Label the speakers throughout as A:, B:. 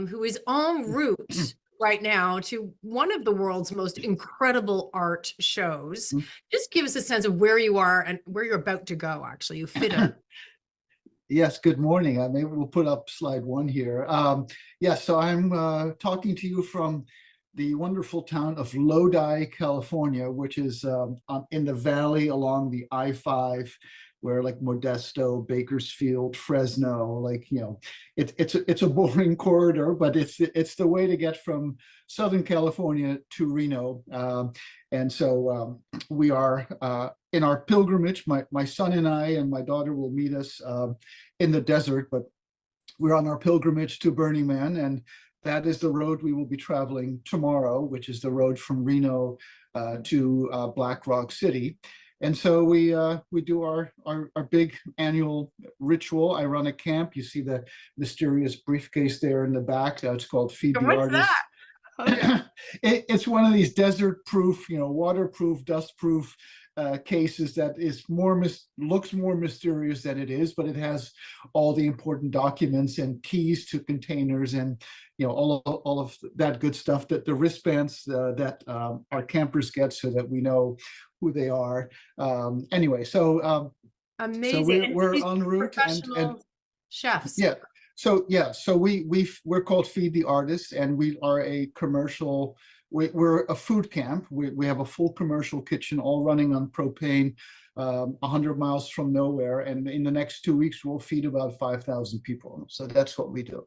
A: who is en route right now to one of the world's most incredible art shows. Just give us a sense of where you are and where you're about to go, actually. You fit in.
B: Yes, good morning. Maybe we'll put up slide one here. Yes, so I'm talking to you from the wonderful town of Lodi, California, which is in the valley along the I-5, where like Modesto, Bakersfield, Fresno, like, you know, it's a boring corridor, but it's the way to get from Southern California to Reno. And so we are in our pilgrimage. My son and I and my daughter will meet us in the desert, but we're on our pilgrimage to Burning Man, and that is the road we will be traveling tomorrow, which is the road from Reno to Black Rock City. And so we do our big annual ritual. I run a camp. You see the mysterious briefcase there in the back. It's called Feed the Artist.
A: That? Okay.
B: It's one of these desert-proof, you know, waterproof, dust-proof cases that is looks more mysterious than it is, but it has all the important documents and keys to containers and, you know, all of that good stuff, that the wristbands that our campers get so that we know who they are. Anyway, so
A: amazing.
B: so we're en route and
A: chefs.
B: Yeah. So we're called Feed the Artists, and we are a commercial. We're a food camp. We have a full commercial kitchen, all running on propane, 100 miles from nowhere. And in the next 2 weeks, we'll feed about 5,000 people. So that's what we do.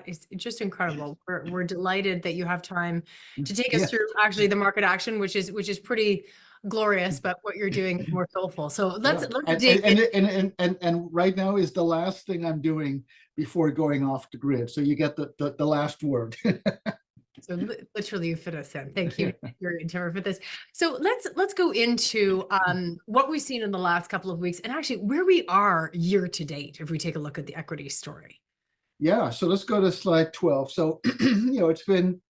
A: It's just incredible. We're delighted that you have time to take us through actually the market action, which is pretty glorious, but what you're doing is more soulful. So let's dig in.
B: And right now is the last thing I'm doing before going off the grid. So you get the last word.
A: So literally you fit us in. Thank you, Jurrien Timmer, for this. So let's go into what we've seen in the last couple of weeks and actually where we are year to date, if we take a look at the equity story.
B: Yeah, so let's go to slide 12. So, you know, it's been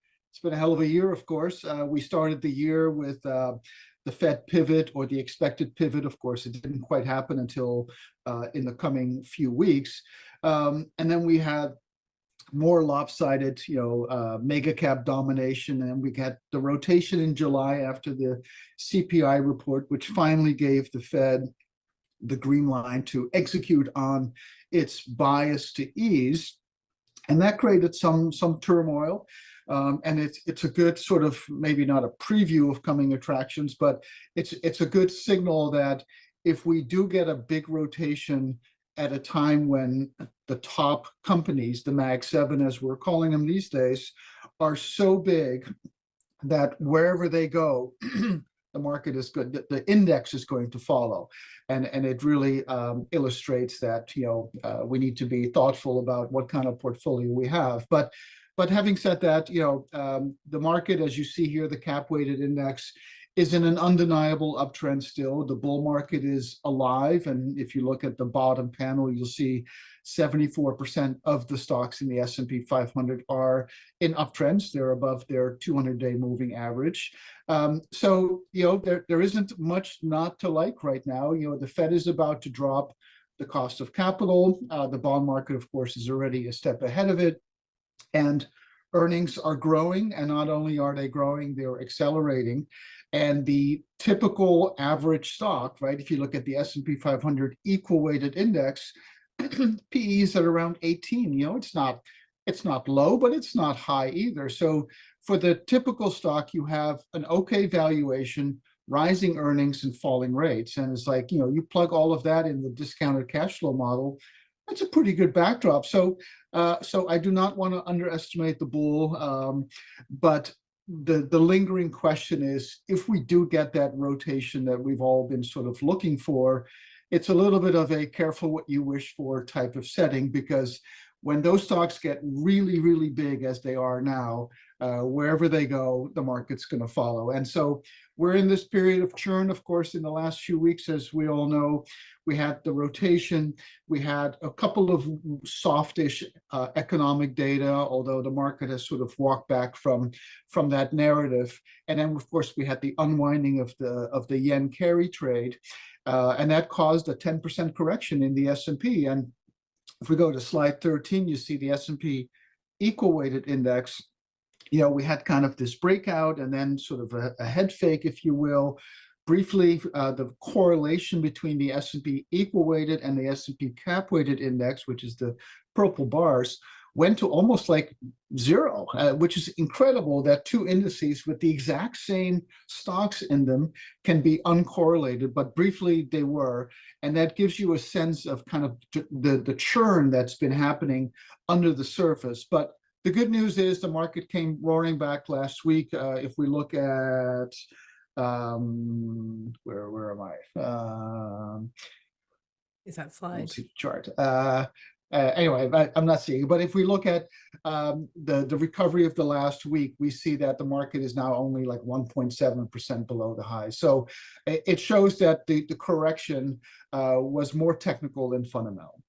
B: a hell of a year, of course. We started the year with the Fed pivot, or the expected pivot. Of course, it didn't quite happen until in the coming few weeks. And then we had more lopsided, you know, mega cap domination, and we got the rotation in July after the CPI report, which finally gave the Fed the green line to execute on its bias to ease, and that created some turmoil. And it's a good sort of, maybe not a preview of coming attractions, but it's a good signal that if we do get a big rotation at a time when the top companies, the Mag 7 as we're calling them these days, are so big that wherever they go, the market is good, the index is going to follow. And it really illustrates that, you know, we need to be thoughtful about what kind of portfolio we have. But having said that, you know, the market, as you see here, the cap weighted index is in an undeniable uptrend still. The bull market is alive. And if you look at the bottom panel, you'll see 74% of the stocks in the S&P 500 are in uptrends. They're above their 200-day moving average. So, you know, there isn't much not to like right now. You know, the Fed is about to drop the cost of capital. The bond market, of course, is already a step ahead of it. And earnings are growing, and not only are they growing, they're accelerating. And the typical average stock, right, if you look at the S&P 500 equal weighted index, PEs at around 18. You know, it's not low, but it's not high either. So for the typical stock, you have an okay valuation, rising earnings, and falling rates. And it's like, you know, you plug all of that in the discounted cash flow model, that's a pretty good backdrop. So I do not want to underestimate the bull, but the lingering question is, if we do get that rotation that we've all been sort of looking for, it's a little bit of a careful what you wish for type of setting, because when those stocks get really, really big as they are now, wherever they go, the market's going to follow. And so we're in this period of churn, of course. In the last few weeks, as we all know, we had the rotation. We had a couple of softish economic data, although the market has sort of walked back from that narrative. And then, of course, we had the unwinding of the yen carry trade, and that caused a 10% correction in the S&P. And if we go to slide 13, you see the S&P equal weighted index, we had kind of this breakout and then sort of a head fake, if you will. Briefly, the correlation between the S&P equal weighted and the S&P cap weighted index, which is the purple bars, went to almost like zero, which is incredible that two indices with the exact same stocks in them can be uncorrelated, but briefly they were. And that gives you a sense of kind of the churn that's been happening under the surface. But the good news is the market came roaring back last week. If we look at, where am I?
A: Is that slide?
B: Let's see the chart. Anyway, I'm not seeing it, but if we look at the recovery of the last week, we see that the market is now only like 1.7% below the high. So it shows that the correction was more technical than fundamental.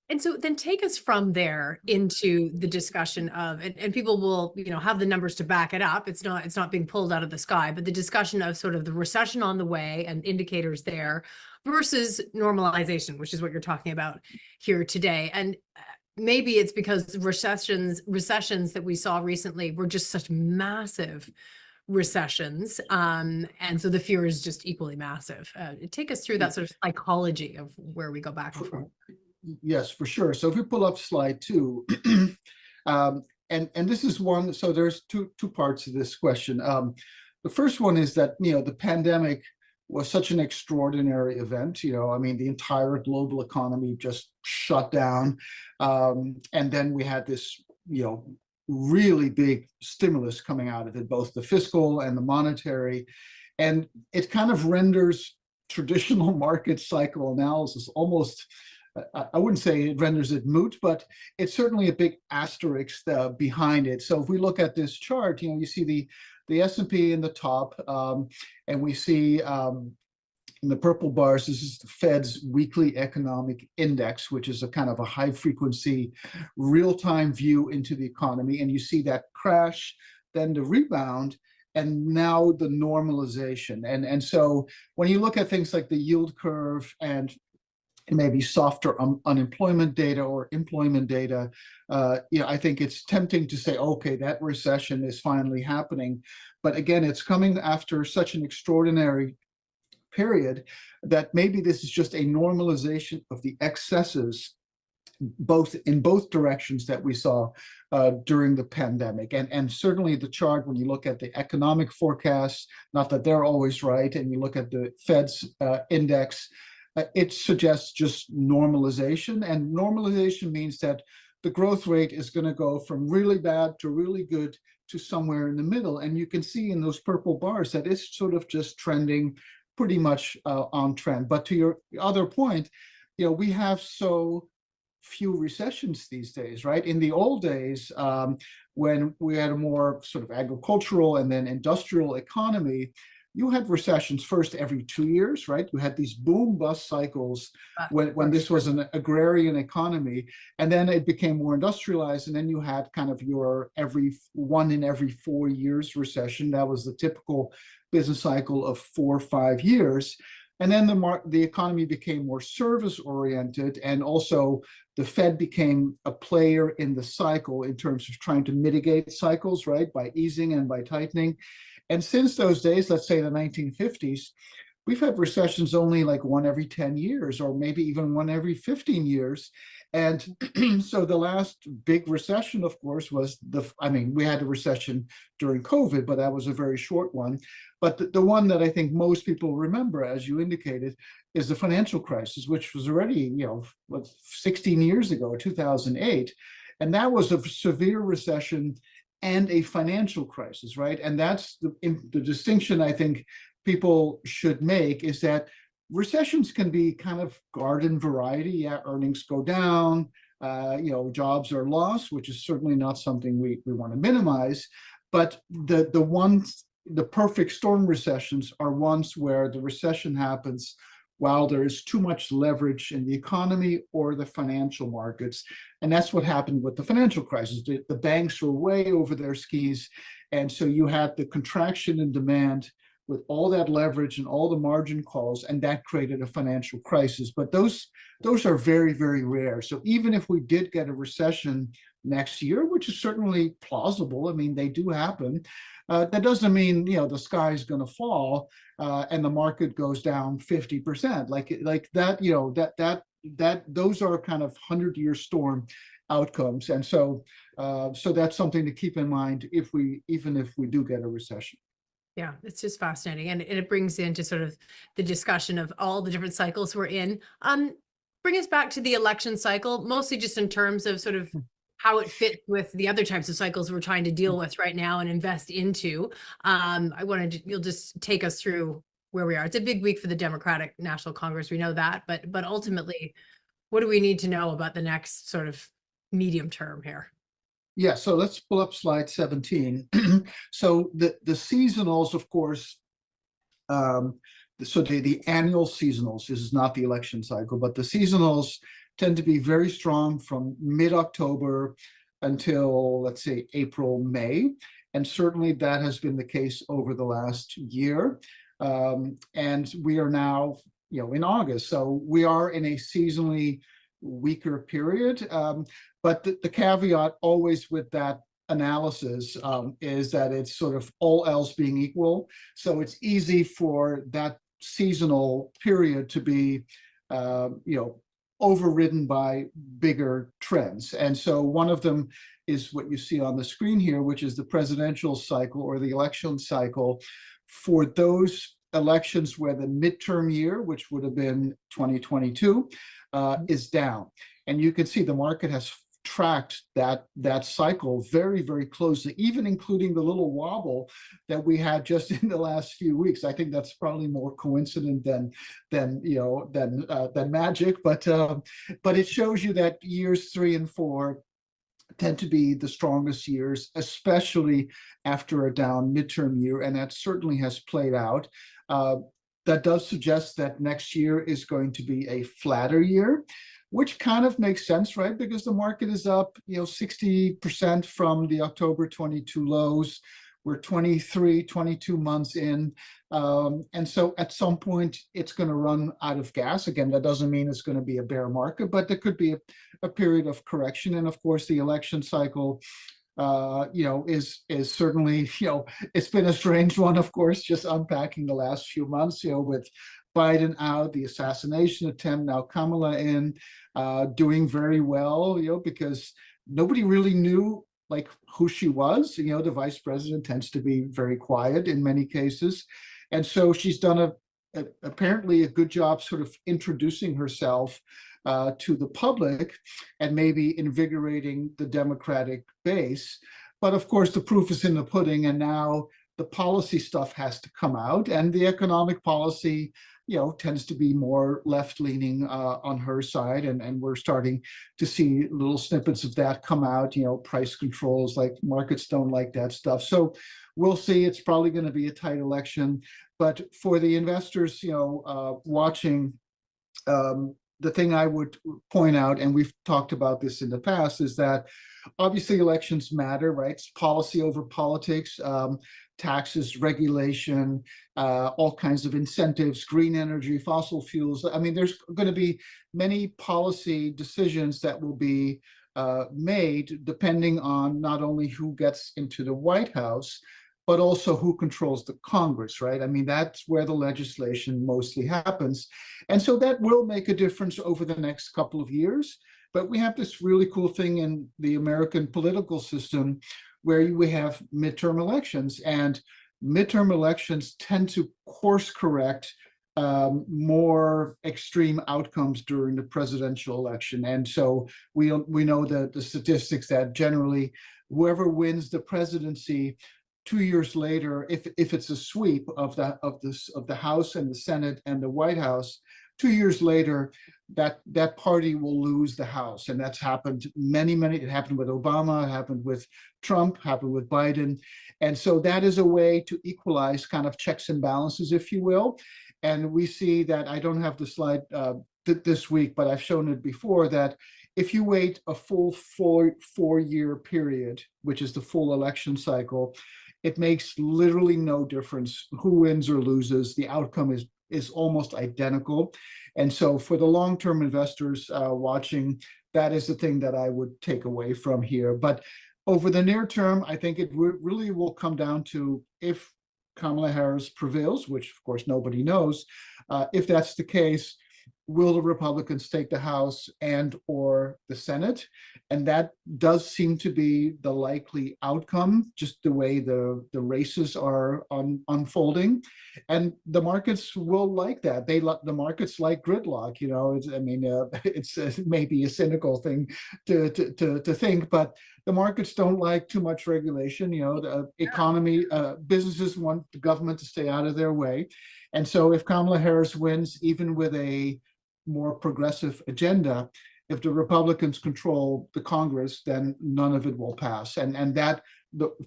A: And so then take us from there into the discussion of, and people will, have the numbers to back it up. It's not being pulled out of the sky, but the discussion of sort of the recession on the way and indicators there versus normalization, which is what you're talking about here today. And maybe it's because recessions that we saw recently were just such massive recessions. And so the fear is just equally massive. Take us through that sort of psychology of where we go back and forth.
B: Yes, for sure. So if we pull up slide 2, and this is one, so there's two parts of this question. The first one is that, the pandemic was such an extraordinary event. I mean, the entire global economy just shut down. And then we had this, really big stimulus coming out of it, both the fiscal and the monetary. And it kind of renders traditional market cycle analysis almost, I wouldn't say it renders it moot, but it's certainly a big asterisk behind it. So if we look at this chart, you see the S&P in the top, and we see in the purple bars, this is the Fed's weekly economic index, which is a kind of a high frequency, real-time view into the economy. And you see that crash, then the rebound, and now the normalization. And so when you look at things like the yield curve and maybe softer unemployment data or employment data, I think it's tempting to say, okay, that recession is finally happening. But again, it's coming after such an extraordinary period that maybe this is just a normalization of the excesses in both directions that we saw during the pandemic. And certainly the chart, when you look at the economic forecasts, not that they're always right, and you look at the Fed's index, it suggests just normalization. And normalization means that the growth rate is going to go from really bad to really good to somewhere in the middle. And you can see in those purple bars that it's sort of just trending pretty much on trend. But to your other point, we have so few recessions these days, right? In the old days, when we had a more sort of agricultural and then industrial economy, you had recessions first every 2 years, right? You had these boom bust cycles when this was an agrarian economy, and then it became more industrialized, and then you had kind of your every 4 years recession. That was the typical business cycle of 4 or 5 years. And then the economy became more service oriented, and also the Fed became a player in the cycle in terms of trying to mitigate cycles, right, by easing and by tightening. And since those days, let's say the 1950s, we've had recessions only like one every 10 years, or maybe even one every 15 years. And so the last big recession, of course, was we had a recession during COVID, but that was a very short one. But the one that I think most people remember, as you indicated, is the financial crisis, which was already, 16 years ago, 2008. And that was a severe recession and a financial crisis, right? And that's the distinction I think people should make, is that recessions can be kind of garden variety. Yeah, earnings go down, jobs are lost, which is certainly not something we want to minimize. But the perfect storm recessions are ones where the recession happens while there is too much leverage in the economy or the financial markets. And that's what happened with the financial crisis. The banks were way over their skis. And so you had the contraction in demand with all that leverage and all the margin calls, and that created a financial crisis. But those are very, very rare. So even if we did get a recession next year, which is certainly plausible. I mean, they do happen. That doesn't mean, the sky is going to fall and the market goes down 50%. Like that, those are kind of 100-year storm outcomes. And so that's something to keep in mind even if we do get a recession.
A: Yeah, it's just fascinating. And it brings into sort of the discussion of all the different cycles we're in. Bring us back to the election cycle, mostly just in terms of sort of how it fits with the other types of cycles we're trying to deal with right now and invest into. You'll just take us through where we are. It's a big week for the Democratic National Congress. We know that, but ultimately, what do we need to know about the next sort of medium term here?
B: Yeah, so let's pull up slide 17. So the seasonals, of course, so the annual seasonals, this is not the election cycle, but the seasonals tend to be very strong from mid-October until, let's say, April, May. And certainly that has been the case over the last year. And we are now, in August. So we are in a seasonally weaker period. But the caveat always with that analysis is that it's sort of all else being equal. So it's easy for that seasonal period to be, overridden by bigger trends. And so one of them is what you see on the screen here, which is the presidential cycle or the election cycle. For those elections where the midterm year, which would have been 2022, is down. And you can see the market has tracked that cycle very, very closely, even including the little wobble that we had just in the last few weeks. I think that's probably more coincident than magic, but it shows you that years 3 and 4 tend to be the strongest years, especially after a down midterm year, and that certainly has played out. That does suggest that next year is going to be a flatter year, which kind of makes sense, right? Because the market is up, 60% from the October 22 lows. We're 23, 22 months in. And so at some point, it's going to run out of gas. Again, that doesn't mean it's going to be a bear market, but there could be a period of correction. And of course, the election cycle is certainly, it's been a strange one, of course, just unpacking the last few months, with Biden out, the assassination attempt, now Kamala in, doing very well, because nobody really knew who she was. The vice president tends to be very quiet in many cases. And so she's done apparently a good job sort of introducing herself to the public and maybe invigorating the Democratic base. But of course, the proof is in the pudding, and now the policy stuff has to come out, and the economic policy, tends to be more left-leaning on her side, and we're starting to see little snippets of that come out, price controls, like markets don't like that stuff. So we'll see. It's probably going to be a tight election, but for the investors, watching, the thing I would point out, and we've talked about this in the past, is that obviously elections matter, right? It's policy over politics, taxes, regulation, all kinds of incentives, green energy, fossil fuels. I mean, there's going to be many policy decisions that will be made depending on not only who gets into the White House, but also who controls the Congress, right? I mean, that's where the legislation mostly happens. And so that will make a difference over the next couple of years. But we have this really cool thing in the American political system where we have midterm elections, and midterm elections tend to course correct more extreme outcomes during the presidential election. And so we know that the statistics that generally whoever wins the presidency 2 years later, if it's a sweep of the House and the Senate and the White House, 2 years later, that party will lose the House. And that's happened it happened with Obama, it happened with Trump, happened with Biden. And so that is a way to equalize kind of checks and balances, if you will. And we see that, I don't have the slide this week, but I've shown it before, that if you wait a full four-year period, which is the full election cycle, it makes literally no difference who wins or loses. The outcome is almost identical. And so for the long-term investors watching, that is the thing that I would take away from here. But over the near term, I think it really will come down to if Kamala Harris prevails, which of course nobody knows. If that's the case, will the Republicans take the House and or the Senate? And that does seem to be the likely outcome, just the way the races are unfolding. And the markets will like that. The markets like gridlock. It's maybe a cynical thing to think, but the markets don't like too much regulation. The economy, businesses want the government to stay out of their way. And so if Kamala Harris wins, even with a more progressive agenda, if the Republicans control the Congress, then none of it will pass. And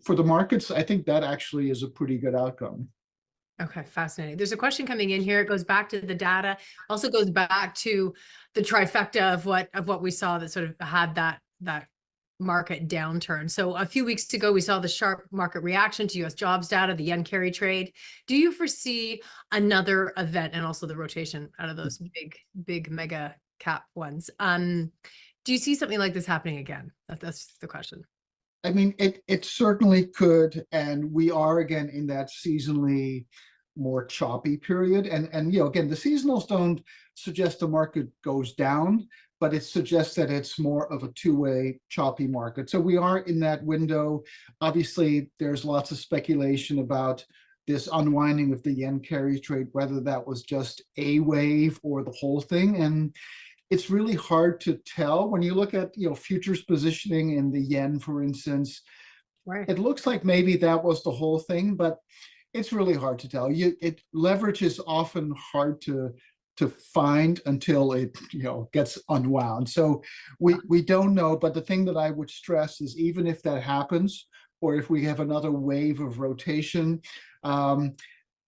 B: for the markets, I think that actually is a pretty good outcome.
A: Okay, fascinating. There's a question coming in here. It goes back to the data, also goes back to the trifecta of what we saw that sort of had that market downturn. So a few weeks ago, we saw the sharp market reaction to US jobs data, the yen carry trade. Do you foresee another event, and also the rotation out of those big mega cap ones? Do you see something like this happening again? That's the question.
B: I mean, it certainly could, and we are again in that seasonally more choppy period. And again, the seasonals don't suggest the market goes down, but it suggests that it's more of a two-way choppy market. So we are in that window. Obviously, there's lots of speculation about this unwinding of the yen carry trade, whether that was just a wave or the whole thing. And it's really hard to tell. When you look at futures positioning in the yen, for instance,
A: right,
B: it looks like maybe that was the whole thing, but it's really hard to tell. Leverage is often hard to find until it gets unwound. So we don't know. But the thing that I would stress is, even if that happens, or if we have another wave of rotation,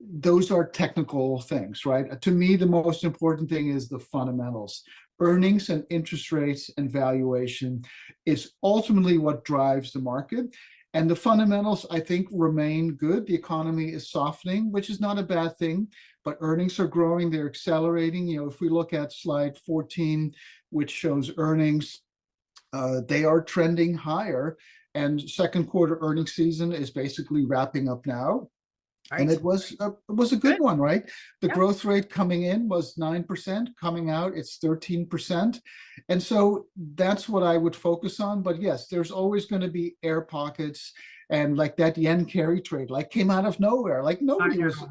B: those are technical things, right? To me, the most important thing is the fundamentals. Earnings and interest rates and valuation is ultimately what drives the market. And the fundamentals, I think, remain good. The economy is softening, which is not a bad thing, but earnings are growing, they're accelerating. If we look at slide 14, which shows earnings, they are trending higher. And second quarter earnings season is basically wrapping up now.
A: right.
B: And it was a good one, right? The
A: Yeah.
B: growth rate coming in was 9%, coming out it's 13%. And so that's what I would focus on. But yes, there's always going to be air pockets, and like that yen carry trade, like came out of nowhere, like nobody was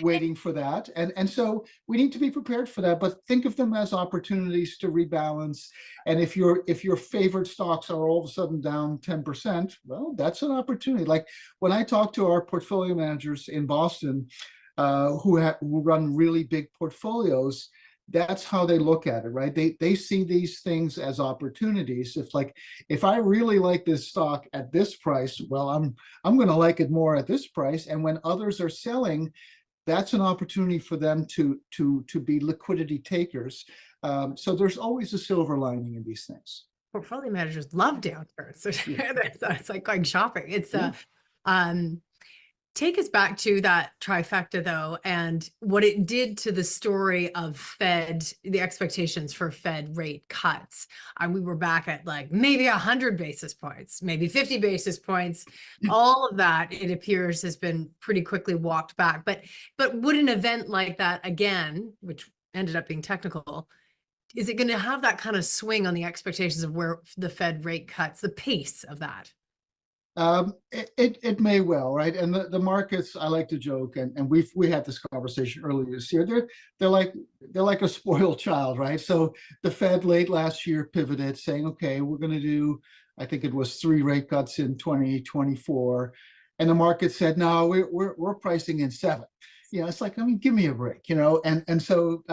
B: waiting for that. And so we need to be prepared for that, but think of them as opportunities to rebalance. And if your favorite stocks are all of a sudden down 10%, well, that's an opportunity. Like when I talk to our portfolio managers in Boston, who run really big portfolios, that's how they look at it, right? They see these things as opportunities. If I really like this stock at this price, well, I'm going to like it more at this price. And when others are selling, that's an opportunity for them to be liquidity takers. So there's always a silver lining in these things.
A: Portfolio managers love downturns. It's like going shopping. It's take us back to that trifecta, though, and what it did to the story of Fed, the expectations for Fed rate cuts. And we were back at like maybe 100 basis points, maybe 50 basis points. All of that, it appears, has been pretty quickly walked back. But would an event like that again, which ended up being technical, is it going to have that kind of swing on the expectations of where the Fed rate cuts, the pace of that?
B: It may well, right? And the markets, I like to joke, and we had this conversation earlier this year. They're like a spoiled child, right? So the Fed late last year pivoted, saying, okay, we're going to do, I think it was 3 rate cuts in 2024, and the market said, no, we're pricing in 7. It's like, I mean, give me a break, and so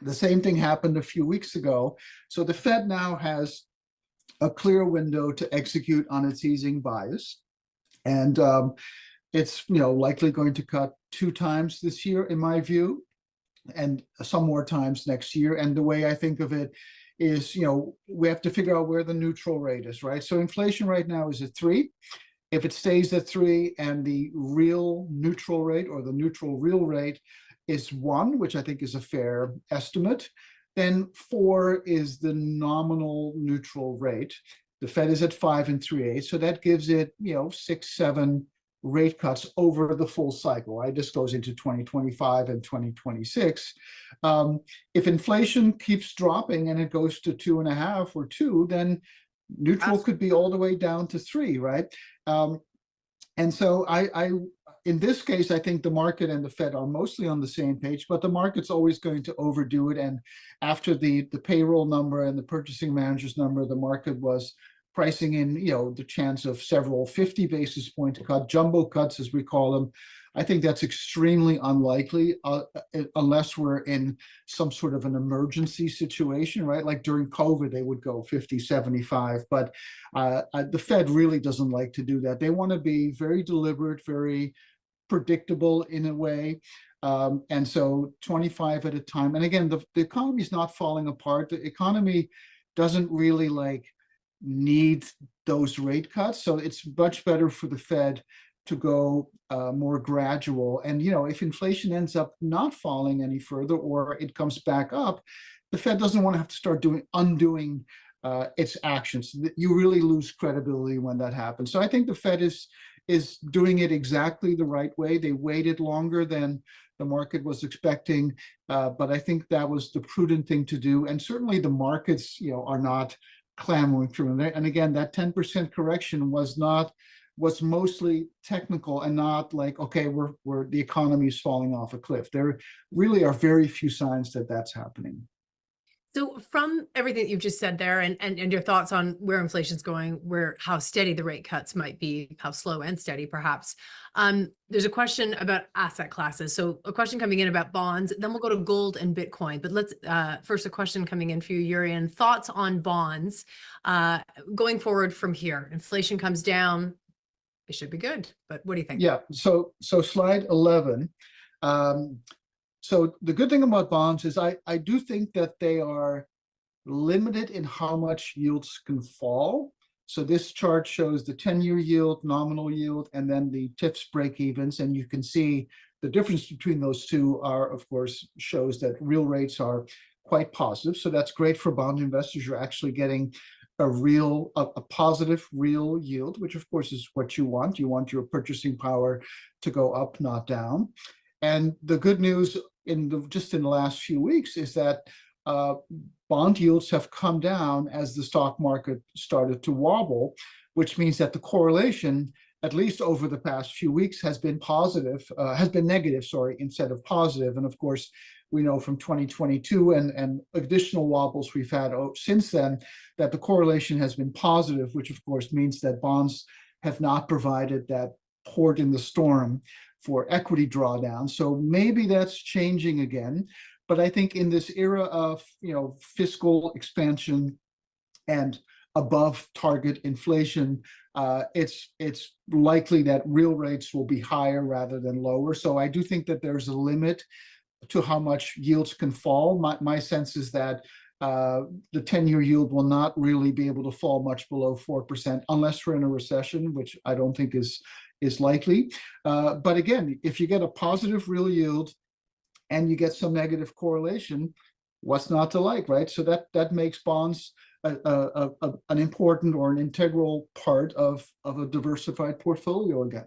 B: the same thing happened a few weeks ago. So the Fed now has a clear window to execute on its easing bias. And it's likely going to cut 2 times this year, in my view, and some more times next year. And the way I think of it is, we have to figure out where the neutral rate is, right? So inflation right now is at 3. If it stays at 3 and the real neutral rate, or the neutral real rate, is 1, which I think is a fair estimate, Then 4 is the nominal neutral rate. The Fed is at 5 3/8, so that gives it, 6, 7 rate cuts over the full cycle, right? This goes into 2025 and 2026. If inflation keeps dropping and it goes to 2.5 or 2, then neutral could be all the way down to 3, right? And so in this case, I think the market and the Fed are mostly on the same page, but the market's always going to overdo it. And after the payroll number and the purchasing managers number, the market was pricing in, the chance of several 50 basis point cut, jumbo cuts, as we call them. I think that's extremely unlikely unless we're in some sort of an emergency situation, right? Like during COVID, they would go 50, 75, but the Fed really doesn't like to do that. They want to be very deliberate, very predictable in a way. And so 25 at a time. And again, the economy is not falling apart. The economy doesn't really need those rate cuts. So it's much better for the Fed to go more gradual. And, if inflation ends up not falling any further or it comes back up, the Fed doesn't want to have to start undoing its actions. You really lose credibility when that happens. So I think the Fed is doing it exactly the right way. They waited longer than the market was expecting, but I think that was the prudent thing to do. And certainly the markets, are not clamoring through. And again, that 10% correction was mostly technical and not like, okay, the economy is falling off a cliff. There really are very few signs that that's happening.
A: So from everything that you've just said there and your thoughts on where inflation's going, how steady the rate cuts might be, how slow and steady perhaps, there's a question about asset classes. So a question coming in about bonds, then we'll go to gold and Bitcoin. But let's first a question coming in for you, Jurrien. Thoughts on bonds going forward from here? Inflation comes down, it should be good. But what do you think?
B: Yeah, so slide 11. So the good thing about bonds is I do think that they are limited in how much yields can fall. So this chart shows the 10-year yield, nominal yield, and then the TIPS break-evens. And you can see the difference between those two of course, shows that real rates are quite positive. So that's great for bond investors. You're actually getting a positive real yield, which of course is what you want. You want your purchasing power to go up, not down. And the good news just in the last few weeks is that bond yields have come down as the stock market started to wobble, which means that the correlation, at least over the past few weeks, has been negative, instead of positive. And of course, we know from 2022 and additional wobbles we've had since then that the correlation has been positive, which of course means that bonds have not provided that port in the storm for equity drawdown. So maybe that's changing again. But I think in this era of fiscal expansion and above target inflation, it's likely that real rates will be higher rather than lower. So I do think that there's a limit to how much yields can fall. My sense is that the 10-year yield will not really be able to fall much below 4% unless we're in a recession, which I don't think is likely. But again, if you get a positive real yield and you get some negative correlation, what's not to like, right? So that makes bonds an important or an integral part of a diversified portfolio again.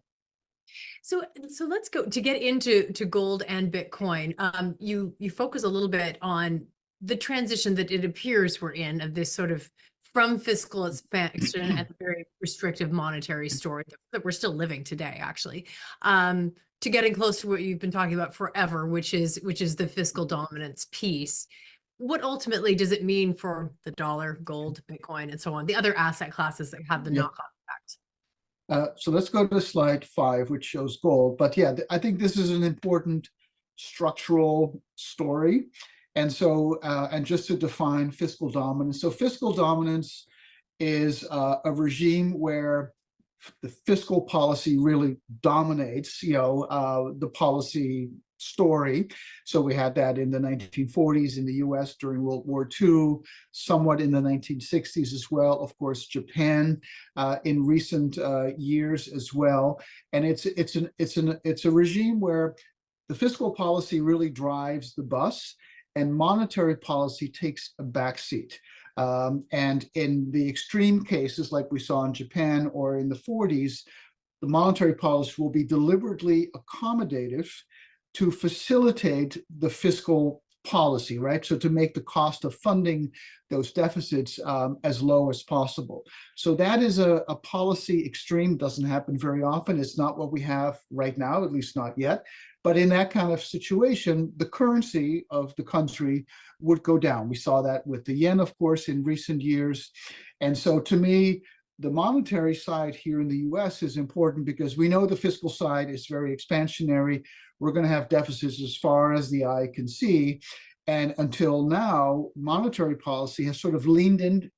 A: So let's go to get into gold and Bitcoin. You focus a little bit on the transition that it appears we're in of this sort of from fiscal expansion and a very restrictive monetary story that we're still living today, actually, to getting close to what you've been talking about forever, which is the fiscal dominance piece. What ultimately does it mean for the dollar, gold, Bitcoin, and so on, the other asset classes that have the knock-on effect?
B: So let's go to slide 5, which shows gold. But yeah, I think this is an important structural story. And so, and just to define fiscal dominance. So fiscal dominance is a regime where the fiscal policy really dominates, the policy story. So we had that in the 1940s in the US during World War II, somewhat in the 1960s as well. Of course, Japan in recent years as well. And it's a regime where the fiscal policy really drives the bus. and monetary policy takes a backseat. And in the extreme cases, like we saw in Japan or in the 40s, the monetary policy will be deliberately accommodative to facilitate the fiscal policy, right? So to make the cost of funding those deficits as low as possible. So that is a policy extreme, doesn't happen very often. It's not what we have right now, at least not yet. But in that kind of situation, the currency of the country would go down. We saw that with the yen, of course, in recent years. And so to me, the monetary side here in the US is important because we know the fiscal side is very expansionary. We're going to have deficits as far as the eye can see. And until now, monetary policy has sort of leaned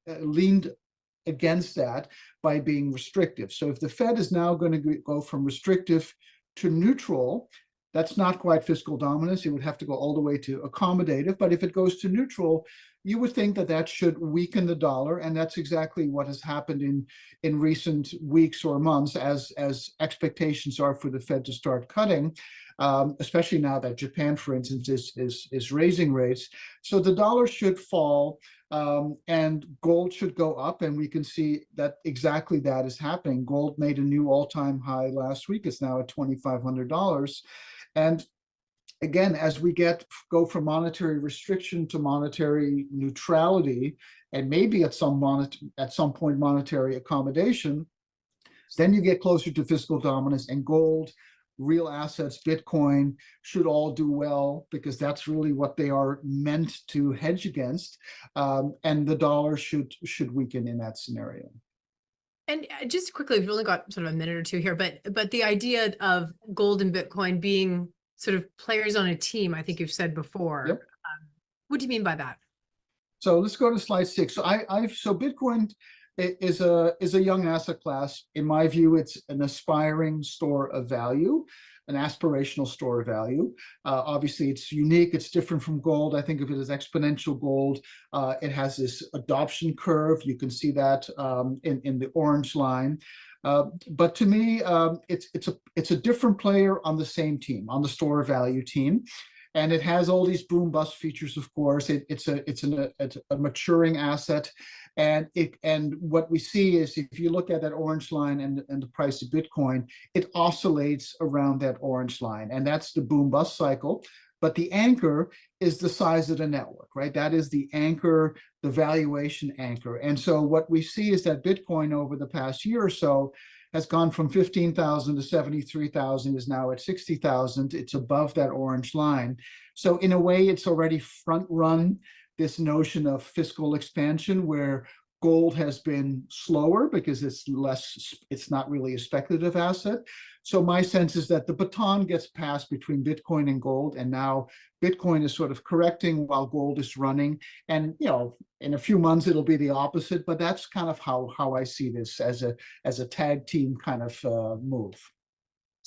B: against that by being restrictive. So if the Fed is now going to go from restrictive to neutral, that's not quite fiscal dominance. It would have to go all the way to accommodative. But if it goes to neutral, you would think that that should weaken the dollar. And that's exactly what has happened in recent weeks or months as expectations are for the Fed to start cutting, especially now that Japan, for instance, is raising rates. So the dollar should fall and gold should go up. And we can see that exactly that is happening. Gold made a new all-time high last week. It's now at $2,500. And again, as we go from monetary restriction to monetary neutrality, and maybe at some point monetary accommodation, then you get closer to fiscal dominance, and gold, real assets, Bitcoin should all do well because that's really what they are meant to hedge against. And the dollar should weaken in that scenario.
A: And just quickly, we've only got sort of a minute or two here, but the idea of gold and Bitcoin being sort of players on a team, I think you've said before.
B: Yep.
A: What do you mean by that?
B: So let's go to slide 6. So so Bitcoin is a young asset class. In my view, it's an aspiring store of value, an aspirational store of value. Obviously, it's unique. It's different from gold. I think of it as exponential gold. It has this adoption curve. You can see that in the orange line. But to me, it's a different player on the same team, on the store of value team. And it has all these boom bust features, of course. It's a maturing asset. And what we see is if you look at that orange line and the price of Bitcoin, it oscillates around that orange line. And that's the boom bust cycle. But the anchor is the size of the network, right? That is the anchor, the valuation anchor. And so what we see is that Bitcoin over the past year or so has gone from 15,000 to 73,000, is now at 60,000. It's above that orange line. So in a way, it's already front run this notion of fiscal expansion, where gold has been slower because it's not really a speculative asset. So my sense is that the baton gets passed between Bitcoin and gold, and now Bitcoin is sort of correcting while gold is running. And in a few months it'll be the opposite, but that's kind of how I see this as a tag team kind of move.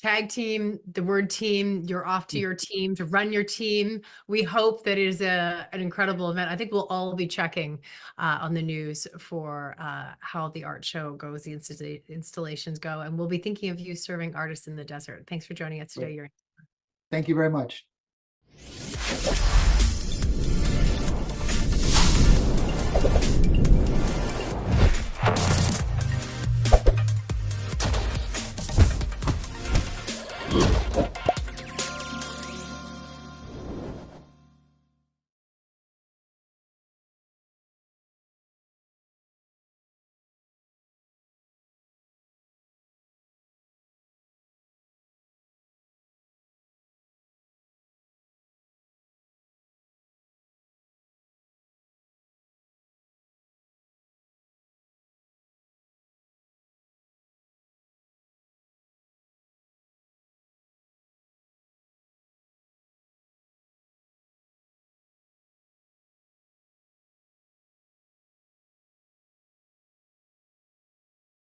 A: Tag team, the word team, you're off to your team to run your team. We hope that it is an incredible event. I think we'll all be checking on the news for how the art show goes, the installations go, and we'll be thinking of you serving artists in the desert. Thanks for joining us today, Jurrien.
B: Thank you very much.